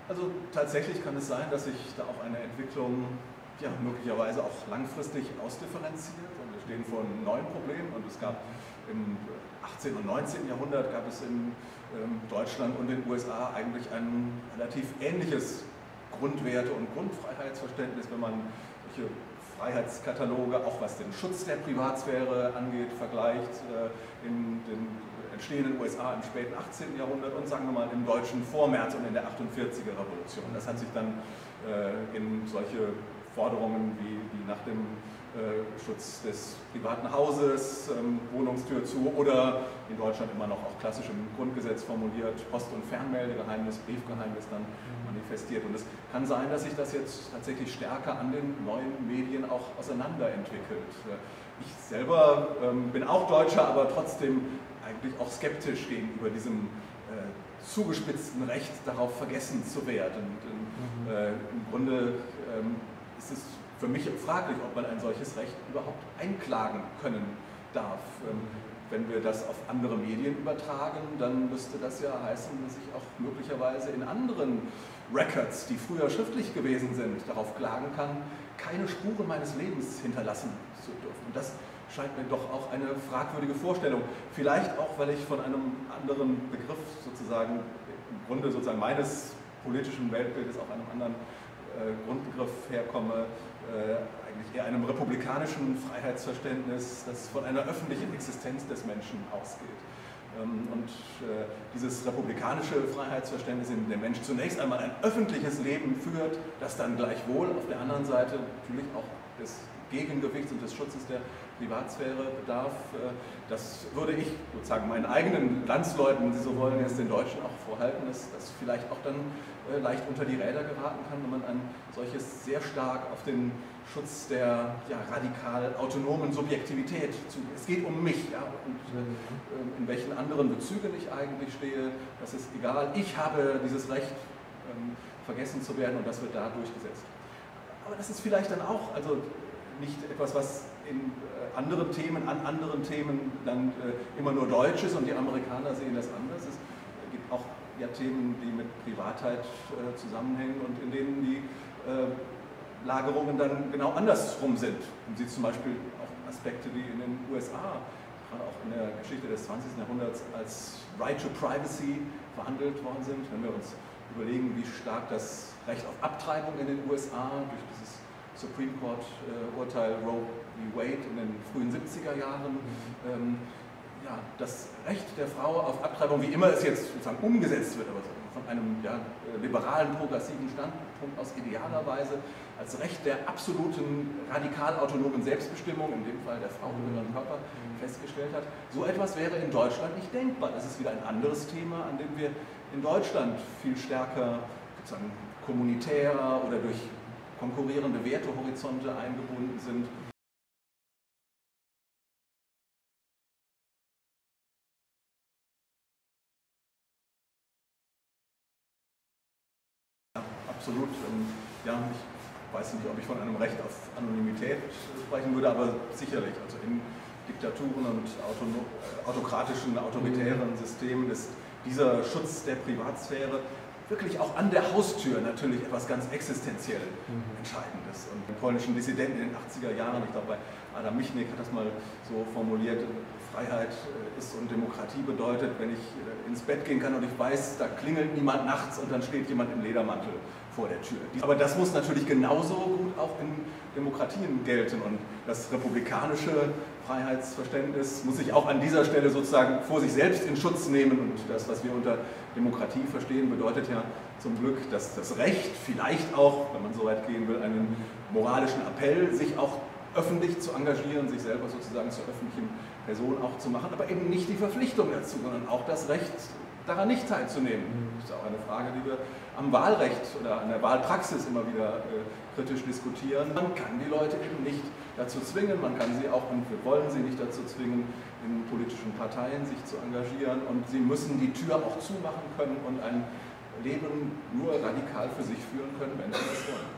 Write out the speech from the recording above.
Also tatsächlich kann es sein, dass sich da auch eine Entwicklung ja, möglicherweise auch langfristig ausdifferenziert, und wir stehen vor neuen Problemen, und es gab im 18. und 19. Jahrhundert gab es in Deutschland und den USA eigentlich ein relativ ähnliches Grundwerte- und Grundfreiheitsverständnis, wenn man solche Freiheitskataloge, auch was den Schutz der Privatsphäre angeht, vergleicht in den entstehenden USA im späten 18. Jahrhundert und sagen wir mal im deutschen Vormärz und in der 48er Revolution. Das hat sich dann in solche Forderungen wie nach dem Schutz des privaten Hauses, Wohnungstür zu, oder in Deutschland immer noch auch klassisch im Grundgesetz formuliert, Post- und Fernmeldegeheimnis, Briefgeheimnis dann manifestiert. Und es kann sein, dass sich das jetzt tatsächlich stärker an den neuen Medien auch auseinanderentwickelt. Ich selber bin auch Deutscher, aber trotzdem eigentlich auch skeptisch gegenüber diesem zugespitzten Recht, darauf vergessen zu werden. Und, im Grunde ist es für mich fraglich, ob man ein solches Recht überhaupt einklagen können darf. Wenn wir das auf andere Medien übertragen, dann müsste das ja heißen, dass ich auch möglicherweise in anderen Records, die früher schriftlich gewesen sind, darauf klagen kann, keine Spuren meines Lebens hinterlassen zu dürfen. Und das scheint mir doch auch eine fragwürdige Vorstellung. Vielleicht auch, weil ich von einem anderen Begriff sozusagen, im Grunde sozusagen meines politischen Weltbildes, auch einem anderen Grundbegriff herkomme, eigentlich eher einem republikanischen Freiheitsverständnis, das von einer öffentlichen Existenz des Menschen ausgeht. Und dieses republikanische Freiheitsverständnis, in dem der Mensch zunächst einmal ein öffentliches Leben führt, das dann gleichwohl auf der anderen Seite natürlich auch des Gegengewichts und des Schutzes der Privatsphäre bedarf, das würde ich sozusagen meinen eigenen Landsleuten, wenn sie so wollen, jetzt den Deutschen auch vorhalten, dass das vielleicht auch dann leicht unter die Räder geraten kann, wenn man ein solches sehr stark auf den Schutz der radikal autonomen Subjektivität zugeht. Es geht um mich, ja, und in welchen anderen Bezügen ich eigentlich stehe, das ist egal. Ich habe dieses Recht, vergessen zu werden, und das wird da durchgesetzt. Aber das ist vielleicht dann auch, also nicht etwas, was in anderen Themen, an anderen Themen dann immer nur deutsch ist, und die Amerikaner sehen das anders. Es gibt auch Themen, die mit Privatheit zusammenhängen und in denen die Lagerungen dann genau andersrum sind. Und Sie zum Beispiel auch Aspekte, die in den USA, gerade auch in der Geschichte des 20. Jahrhunderts, als Right to Privacy verhandelt worden sind. Wenn wir uns überlegen, wie stark das Recht auf Abtreibung in den USA durch dieses Supreme Court Urteil Roe v. Wade in den frühen 70er Jahren, das Recht der Frau auf Abtreibung, wie immer es jetzt sozusagen umgesetzt wird, aber von einem liberalen, progressiven Standpunkt aus idealerweise als Recht der absoluten, radikal autonomen Selbstbestimmung, in dem Fall der Frau über ihren Körper, festgestellt hat. So etwas wäre in Deutschland nicht denkbar. Das ist wieder ein anderes Thema, an dem wir in Deutschland viel stärker sozusagen kommunitärer oder durch konkurrierende Wertehorizonte eingebunden sind. Absolut. Ich weiß nicht, ob ich von einem Recht auf Anonymität sprechen würde, aber sicherlich. Also in Diktaturen und autokratischen, autoritären Systemen ist dieser Schutz der Privatsphäre wirklich auch an der Haustür natürlich etwas ganz existenziell Entscheidendes. Und die polnischen Dissidenten in den 80er Jahren, ich glaube bei Adam Michnik hat das mal so formuliert, Freiheit ist und Demokratie bedeutet, wenn ich ins Bett gehen kann und ich weiß, da klingelt niemand nachts und dann steht jemand im Ledermantel vor der Tür. Aber das muss natürlich genauso gut auch in Demokratien gelten, und das republikanische Freiheitsverständnis muss sich auch an dieser Stelle sozusagen vor sich selbst in Schutz nehmen, und das, was wir unter Demokratie verstehen, bedeutet ja zum Glück, dass das Recht vielleicht auch, wenn man so weit gehen will, einen moralischen Appell, sich auch öffentlich zu engagieren, sich selber sozusagen zur öffentlichen Person auch zu machen, aber eben nicht die Verpflichtung dazu, sondern auch das Recht, daran nicht teilzunehmen. Das ist auch eine Frage, die wir am Wahlrecht oder an der Wahlpraxis immer wieder kritisch diskutieren. Man kann die Leute eben nicht dazu zwingen, man kann sie auch, und wir wollen sie nicht dazu zwingen, in politischen Parteien sich zu engagieren, und sie müssen die Tür auch zumachen können und ein Leben nur radikal für sich führen können, wenn sie das wollen.